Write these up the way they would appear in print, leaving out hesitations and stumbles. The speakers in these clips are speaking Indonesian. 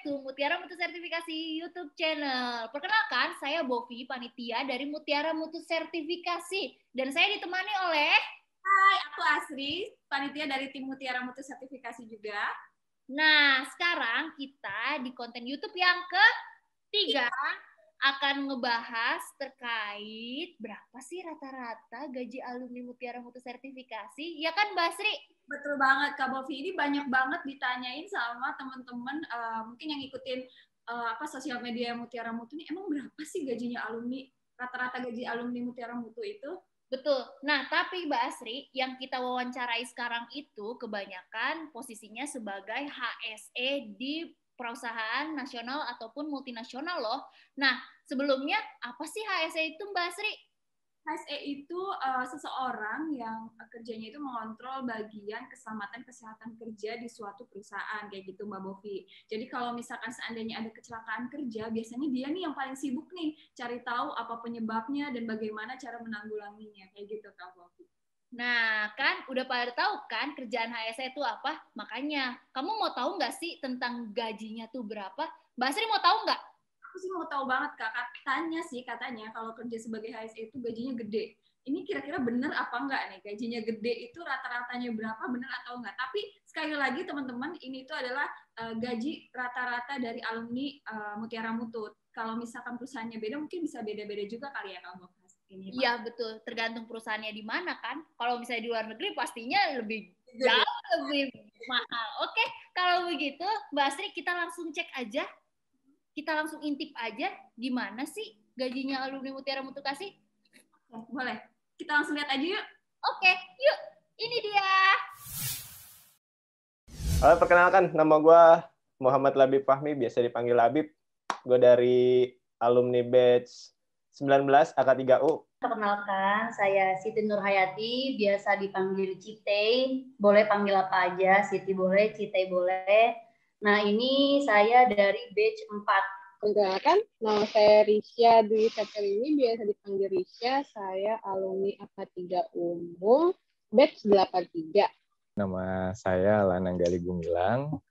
to Mutiara Mutu Sertifikasi YouTube channel. Perkenalkan, saya Bovi, panitia dari Mutiara Mutu Sertifikasi. Dan saya ditemani oleh... Hai, aku Asri, panitia dari tim Mutiara Mutu Sertifikasi juga. Nah, sekarang kita di konten YouTube yang ketiga akan ngebahas terkait berapa sih rata-rata gaji alumni Mutiara Mutu Sertifikasi. Ya kan, Mbak Sri? Betul banget, Kak Bovi. Ini banyak banget ditanyain sama teman-teman mungkin yang ikutin sosial media Mutiara Mutu ini. Emang berapa sih gajinya alumni? Rata-rata gaji alumni Mutiara Mutu itu? Betul. Nah, tapi Mbak Asri, yang kita wawancarai sekarang itu kebanyakan posisinya sebagai HSE di perusahaan nasional ataupun multinasional loh. Nah, sebelumnya apa sih HSE itu, Mbak Asri? HSE itu seseorang yang kerjanya itu mengontrol bagian keselamatan kesehatan kerja di suatu perusahaan, kayak gitu Mbak Bovi. Jadi kalau misalkan seandainya ada kecelakaan kerja, biasanya dia nih yang paling sibuk nih, cari tahu apa penyebabnya dan bagaimana cara menanggulanginya, kayak gitu Kak Bovi. Nah, kan udah pada tahu kan kerjaan HSE itu apa? Makanya, kamu mau tahu nggak sih tentang gajinya tuh berapa? Mbak Sri mau tahu nggak? Aku sih mau tahu banget, Kak. Katanya kalau kerja sebagai HSE itu gajinya gede. Ini kira-kira benar apa enggak nih? Gajinya gede itu rata-ratanya berapa, benar atau enggak? Tapi sekali lagi teman-teman, ini itu adalah gaji rata-rata dari alumni Mutiara Mutu. Kalau misalkan perusahaannya beda, mungkin bisa beda-beda juga kali ya, Kak Bokas. Iya betul, tergantung perusahaannya di mana kan. Kalau misalnya di luar negeri pastinya lebih jauh lebih mahal. Oke, kalau begitu Mbak Asri kita langsung cek aja, kita langsung intip aja gimana sih gajinya alumni Mutiara Mutu Kasih. Boleh, kita langsung lihat aja yuk. Oke, yuk, ini dia. Halo, perkenalkan, nama gue Muhammad Labib Fahmi, biasa dipanggil Labib. Gue dari alumni batch 19 AK3U. Perkenalkan, saya Siti Nurhayati, biasa dipanggil Citei. Boleh panggil apa aja, Siti boleh, Citei boleh. Nah, ini saya dari batch 4. Perkenalkan, nama saya Risya Dwi Saterini, biasa dipanggil Risya. Saya alumni AK3 Umum, batch 83. Nama saya Lanang Gali Gumilang.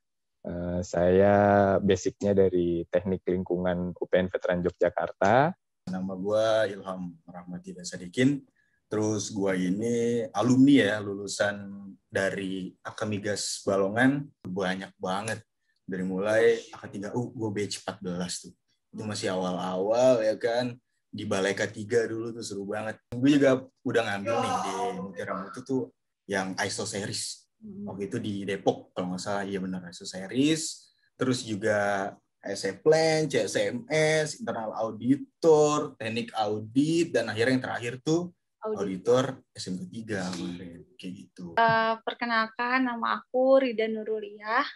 Saya basicnya dari Teknik Lingkungan UPN Veteran Yogyakarta. Nama gue Ilham Rahmati Sadikin. Terus gue ini alumni ya, lulusan dari Akamigas Balongan. Banyak banget. Dari mulai AK3U, gue batch 14 tuh. Itu masih awal-awal ya kan. Di Balai K3 dulu tuh seru banget. Gue juga udah ngambil nih di Mutiara Mutu tuh yang ISO series. Waktu itu di Depok, kalau nggak salah. Iya benar, ISO series. Terus juga ASE Plan, CSMS, internal auditor, teknik audit, dan akhirnya yang terakhir tuh auditor SMK 3 kemarin, kayak gitu. Perkenalkan, nama aku Rida Nuruliyah.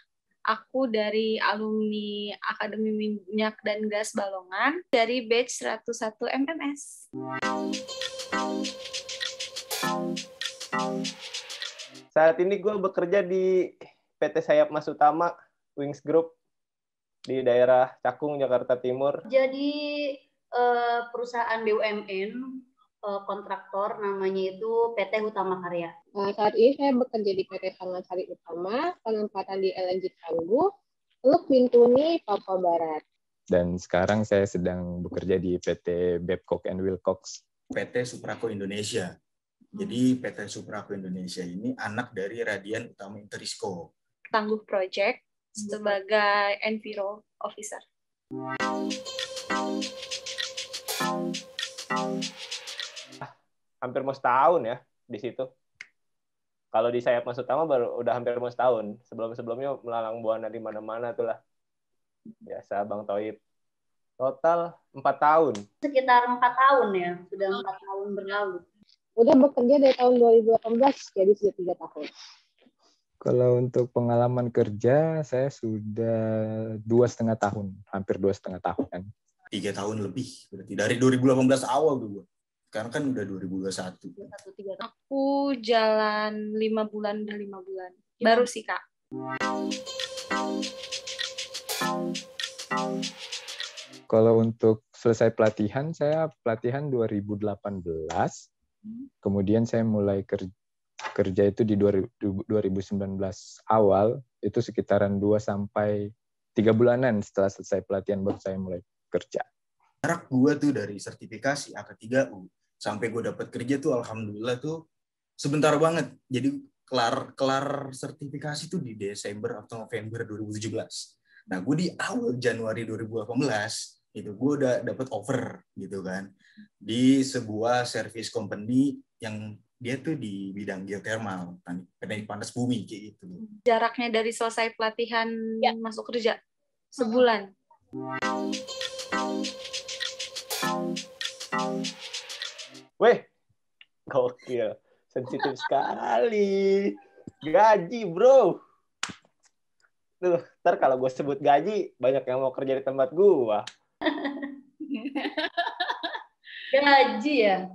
Aku dari alumni Akademi Minyak dan Gas Balongan dari batch 101 MMS. Saat ini gue bekerja di PT Sayap Mas Utama, Wings Group, di daerah Cakung, Jakarta Timur. Jadi perusahaan BUMN kontraktor namanya itu PT Utama Karya. Saat ini saya bekerja di PT Sangasari Utama, penempatan di LNG Tangguh, Teluk Bintuni, Papua Barat. Dan sekarang saya sedang bekerja di PT Babcock & Wilcox. PT Suprako Indonesia. Jadi PT Suprako Indonesia ini anak dari Radian Utama Interisco. Tangguh Project sebagai Enviro Officer. Hampir mau setahun ya di situ. Kalau di Sayap Mas Utama baru udah hampir mau setahun. Sebelum-sebelumnya melalang buana di mana-mana tuh lah. Biasa Bang Toib. Total 4 tahun. Sekitar 4 tahun ya, sudah 4 tahun berlalu. Udah bekerja dari tahun 2018, jadi sudah 3 tahun. Kalau untuk pengalaman kerja, saya sudah 2,5 tahun, hampir 2,5 tahun. 3 tahun lebih, berarti dari 2018 awal tuh gue. Sekarang kan udah 2021. Aku jalan 5 bulan, udah 5 bulan. Baru sih, Kak. Kalau untuk selesai pelatihan, saya pelatihan 2018. Kemudian saya mulai kerja itu di 2019 awal, itu sekitaran 2-3 3 bulanan setelah selesai pelatihan baru saya mulai kerja. Jarak gue tuh dari sertifikasi AK3U sampai gue dapat kerja tuh alhamdulillah tuh sebentar banget. Jadi kelar sertifikasi tuh di Desember atau November 2017. Nah, gue di awal Januari 2018 itu gue udah dapat offer gitu kan di sebuah service company yang dia tuh di bidang geothermal, teknik panas bumi kayak gitu. Jaraknya dari selesai pelatihan masuk kerja sebulan. Weh, gokil. Sensitif sekali. Gaji, bro. Tuh, ntar kalau gue sebut gaji, banyak yang mau kerja di tempat gue. Gaji ya?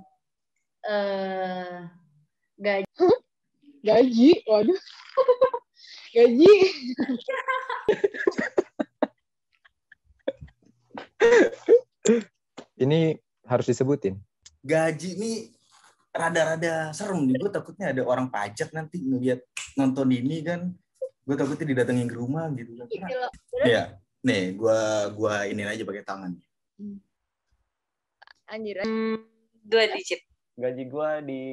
Gaji? Waduh. Gaji. Ini harus disebutin. Gaji nih rada-rada serem nih. Gue takutnya ada orang pajak nanti ngeliat nonton ini kan. Gue takutnya didatengin ke rumah gitu. Iya. Nih, gue ini aja pakai tangan. Anjir. 2 digit. Gaji gue di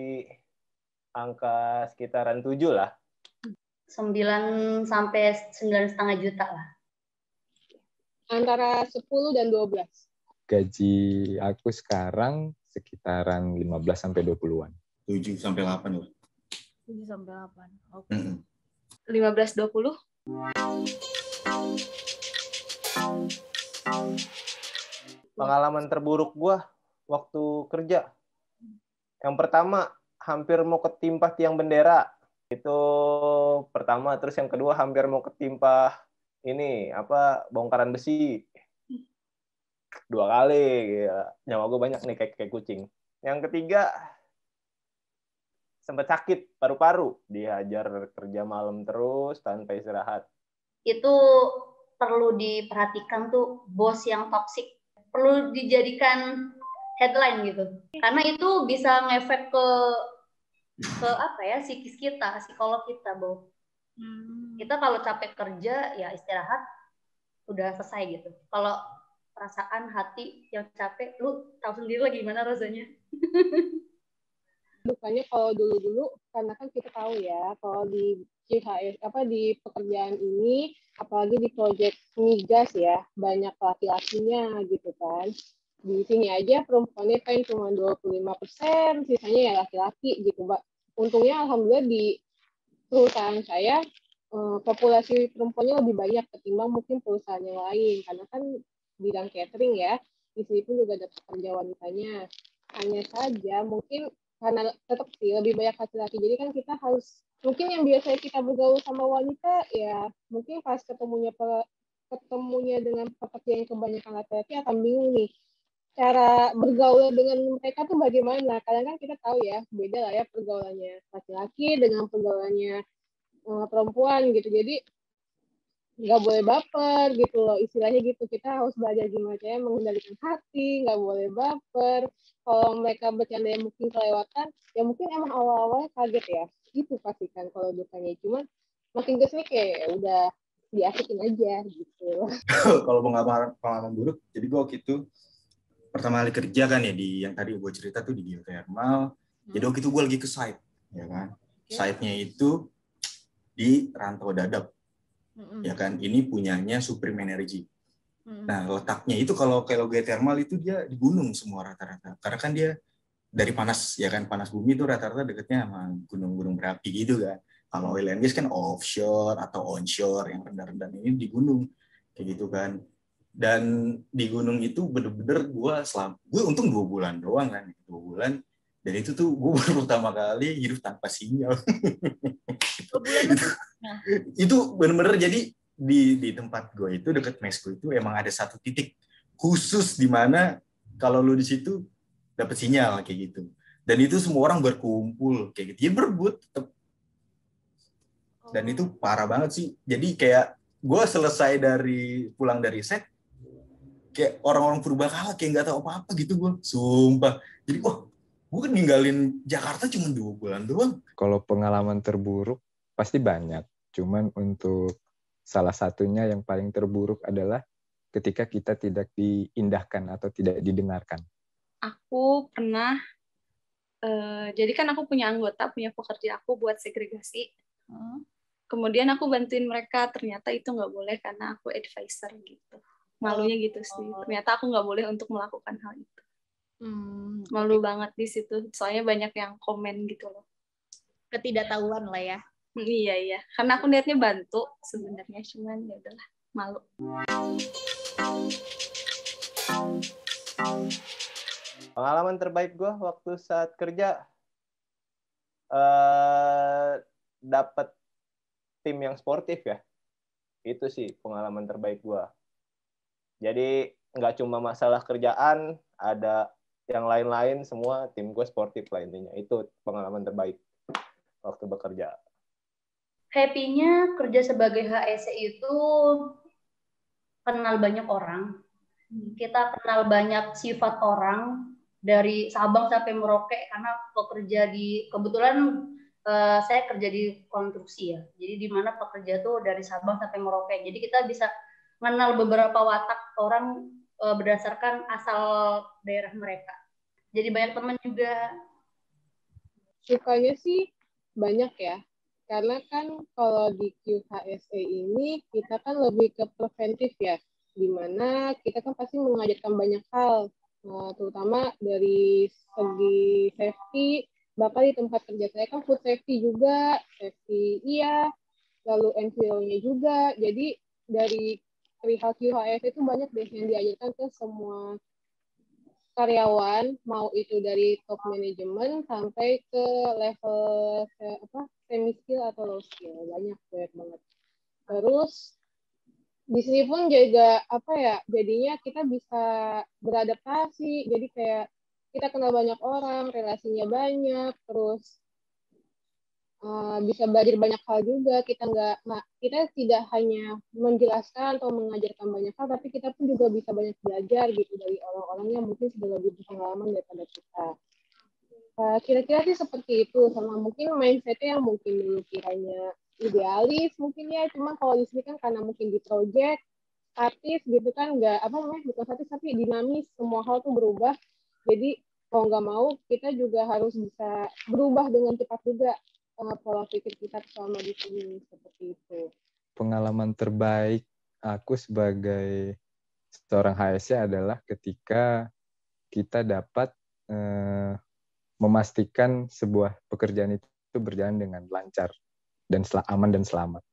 angka sekitaran 7 lah. 9 sampai 9,5 juta lah. Antara 10 dan 12. Gaji aku sekarang sekitaran 15 sampai 20-an. 7 sampai 8 lah. 7 sampai 8. Oke. 15-20. Pengalaman terburuk gue waktu kerja. Yang pertama, hampir mau ketimpa tiang bendera. Itu pertama. Terus yang kedua, hampir mau ketimpa bongkaran besi. 2 kali. Gila. Nyawa gue banyak nih kayak kucing. Yang ketiga, sempat sakit paru-paru. Dihajar kerja malam terus tanpa istirahat. Itu perlu diperhatikan tuh bos yang toksik. Perlu dijadikan headline gitu. Karena itu bisa ngefek ke psikis kita, psikolog kita, Bo. Kita kalau capek kerja ya istirahat udah selesai gitu. Kalau perasaan hati yang capek, lu tahu sendiri lah gimana rasanya. Dukanya kalau dulu-dulu, karena kan kita tahu ya, kalau di CHS, di pekerjaan ini, apalagi di proyek migas ya, banyak laki-lakinya gitu kan. Di sini aja perempuannya kan cuma 25%, sisanya ya laki-laki gitu, Mbak. Untungnya alhamdulillah di perusahaan saya, populasi perempuannya lebih banyak ketimbang mungkin perusahaan yang lain, karena kan bidang catering ya, di sini pun juga ada pekerja wanitanya. Hanya saja mungkin karena tetap sih lebih banyak laki-laki, jadi kan kita harus, mungkin yang biasanya kita bergaul sama wanita, ya mungkin pas ketemunya dengan pekerja yang kebanyakan laki-laki akan bingung nih, cara bergaul dengan mereka tuh bagaimana, kadang kan kita tahu ya, beda lah ya pergaulannya laki-laki dengan pergaulannya perempuan gitu, jadi nggak boleh baper gitu loh, istilahnya gitu. Kita harus belajar gimana caranya mengendalikan hati, nggak boleh baper. Kalau mereka bercanda yang mungkin kelewatan, ya mungkin emang awal-awalnya kaget ya, itu pasti kan kalau dukanya. Cuman makin kesini kayak udah diasikin aja gitu. Kalau pengalaman buruk, jadi gue waktu itu pertama kali kerja kan ya di yang tadi gue cerita tuh di geothermal. Jadi waktu itu gue lagi ke site, ya kan. Site-nya itu di Rantau Dadap. Ya kan, ini punyanya Supreme Energy. Nah, letaknya itu kalau geothermal itu dia di gunung semua rata-rata. Karena kan dia dari panas, ya kan, panas bumi itu rata-rata dekatnya sama gunung-gunung berapi gitu kan. Kalau oil and gas kan offshore atau onshore, yang rendah-rendah ini di gunung. Kayak gitu kan. Dan di gunung itu bener-bener gue untung 2 bulan doang kan. 2 bulan. Dan itu tuh gue baru pertama kali hidup tanpa sinyal. Itu bener-bener jadi di tempat gue itu deket mes gue itu emang ada satu titik khusus di mana kalau lu di situ dapet sinyal kayak gitu. Dan itu semua orang berkumpul kayak gitu. Ya berebut tetep. Dan itu parah banget sih. Jadi kayak gue selesai pulang dari set kayak orang-orang purbakala kayak nggak tahu apa-apa gitu gue. Sumpah. Jadi gue ninggalin Jakarta cuma 2 bulan doang. Kalau pengalaman terburuk pasti banyak. Cuman untuk salah satunya yang paling terburuk adalah ketika kita tidak diindahkan atau tidak didengarkan. Aku pernah, jadi kan aku punya pekerja aku buat segregasi. Kemudian aku bantuin mereka, ternyata itu nggak boleh karena aku advisor gitu. Malunya gitu sih. Ternyata aku nggak boleh untuk melakukan hal itu. Malu banget di situ. Soalnya banyak yang komen gitu loh. Ketidaktahuan lah ya. Iya. Karena aku niatnya bantu sebenarnya, cuman ya udahlah, malu. Pengalaman terbaik gue waktu saat kerja dapat tim yang sportif ya. Itu sih pengalaman terbaik gue. Jadi nggak cuma masalah kerjaan, ada yang lain-lain, semua tim gue sportif lah intinya. Itu pengalaman terbaik waktu bekerja. Happy-nya kerja sebagai HSE itu kenal banyak orang. Kita kenal banyak sifat orang dari Sabang sampai Merauke karena kebetulan saya kerja di konstruksi ya. Jadi di mana pekerja tuh dari Sabang sampai Merauke. Jadi kita bisa mengenal beberapa watak orang berdasarkan asal daerah mereka. Jadi banyak teman juga. Sukanya sih banyak ya. Karena kan kalau di QHSE ini kita kan lebih ke preventif ya. Di mana kita kan pasti mengajarkan banyak hal. Terutama dari segi safety, bahkan di tempat kerja saya kan food safety juga, safety iya, lalu enviro-nya juga. Jadi dari perihal QHS itu banyak deh yang diajarkan ke semua karyawan, mau itu dari top manajemen sampai ke level semi skill atau low skill, banyak banget. Terus di sini pun juga jadinya kita bisa beradaptasi, jadi kayak kita kenal banyak orang, relasinya banyak, terus bisa belajar banyak hal juga. Kita tidak hanya menjelaskan atau mengajarkan banyak hal, tapi kita pun juga bisa banyak belajar gitu dari orang-orang yang mungkin sudah lebih berpengalaman daripada kita. Kira-kira sih seperti itu, sama mungkin mindset-nya yang mungkin dulu kiranya idealis mungkin ya, cuma kalau di sini kan karena mungkin di project statis gitu kan, bukan statis tapi dinamis, semua hal tuh berubah. Jadi kalau nggak mau kita juga harus bisa berubah dengan cepat juga pola pikir kita selama di sini, seperti itu. Pengalaman terbaik aku sebagai seorang HSE adalah ketika kita dapat memastikan sebuah pekerjaan itu berjalan dengan lancar dan aman dan selamat.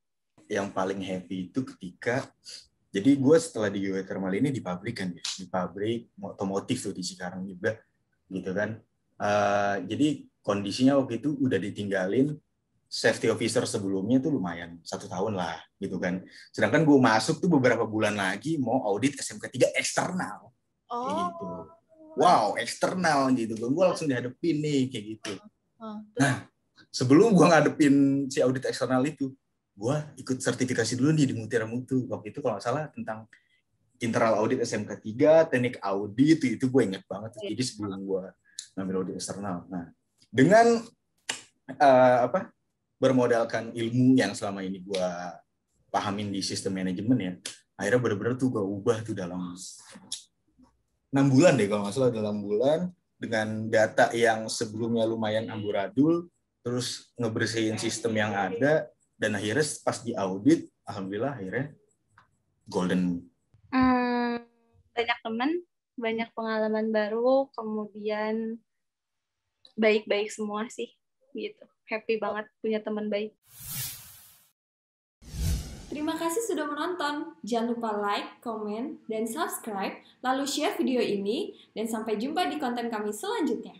Yang paling happy itu ketika, jadi gue setelah di geothermal ini di pabrik kan ya, di pabrik otomotif tuh di Cikarang juga, gitu kan. Jadi kondisinya waktu itu udah ditinggalin safety officer sebelumnya tuh lumayan 1 tahun lah gitu kan. Sedangkan gue masuk tuh beberapa bulan lagi mau audit SMK 3 eksternal. Kayak gitu. Wow, eksternal gitu. Gue langsung dihadepin nih kayak gitu. Nah, sebelum gue ngadepin si audit eksternal itu, gue ikut sertifikasi dulu nih di Mutiara Mutu. Waktu itu kalau nggak salah tentang internal audit SMK 3, teknik audit itu gue inget banget. Jadi sebelum gue ngambil audit eksternal. Nah, dengan bermodalkan ilmu yang selama ini gue pahamin di sistem manajemen ya, akhirnya benar-benar tuh gue ubah tuh dalam 6 bulan deh kalau nggak salah, dalam 6 bulan dengan data yang sebelumnya lumayan amburadul, terus ngebersihin sistem yang ada, dan akhirnya pas di audit, alhamdulillah akhirnya golden. Banyak teman, banyak pengalaman baru, kemudian baik-baik semua sih, gitu. Happy banget punya teman baik. Terima kasih sudah menonton. Jangan lupa like, komen, dan subscribe, lalu share video ini, dan sampai jumpa di konten kami selanjutnya.